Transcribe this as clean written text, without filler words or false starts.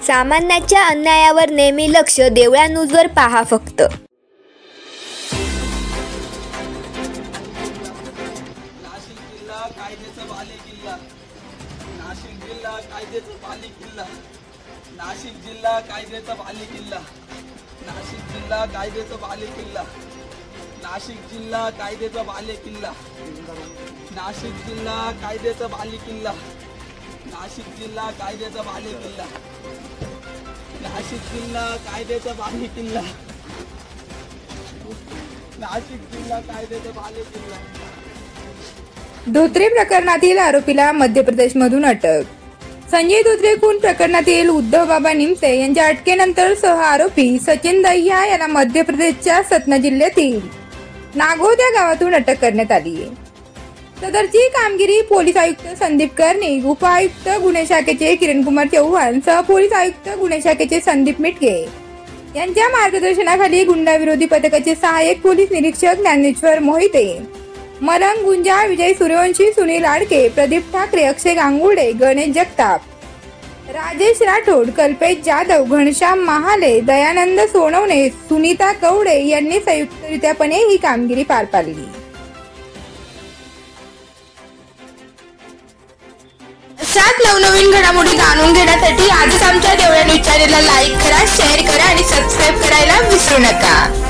सामान्याच्या अन्यायावर नेहमी लक्ष, देवळा न्यूजवर पहा फक्त। नाशिक जिल्हा कायद्याचा बालेकिल्ला, नाशिक जिल्हा कायद्याचा बालेकिल्ला, नाशिक जिल्हा कायद्याचा बालेकिल्ला, नाशिक जिल्हा कायद्याचा बालेकिल्ला, नाशिक जिल्हा कायद्याचा बालेकिल्ला, नाशिक जिल्हा कायद्याचा बालेकिल्ला, नाशिक जिल्हा कायद्याचा बालेकिल्ला, नाशिक जिल्हा कायद्याचा बालेकिल्ला, नाशिक जिल्हा कायद्याचा बालेकिल्ला। धोत्रे प्रकरणातील आरोपीला मध्य प्रदेशमधून अटक। संजय धोत्रे खून प्रकरणातील उद्धव बाबा निमसे यांच्या अटकेनंतर सह आरोपी सचिन दहिया याला मध्य प्रदेशच्या सतना जिल्ह्यातील नागोद या गावातून अटक करण्यात आली आहे। सदरची कामगिरी पोलीस आयुक्त संदीप कर्णिक, उपआयुक्त गुन्हे शाखेचे किरण कुमार चौहान, सहपोलीस आयुक्त गुन्हे शाखेचे संदीप मिटके यांच्या मार्गदर्शनाखाली गुंडाविरोधी पथकाचे सहाय्यक पोलीस निरीक्षक ज्ञानेश्वर मोहिते, मलंग गुंजा, विजय सूर्यवंशी, सुनील आडके, प्रदीप ठाकरे, अक्षय गांगुर्डे, गणेश जगताप, राजेश राठोड, कल्पेश जाधव, घनश्याम महाले, दयानंद सोनवणे, सुनीता कवडे यांनी संयुक्तरित्यापणे ही कामगिरी पार पाडली। अशाच नवनवीन घडामोडी जाणून घेण्यासाठी आजच आमच्या देवळा न्यूज चॅनलला लाईक करा, शेअर करा आणि सबस्क्राईब करायला विसरू नका।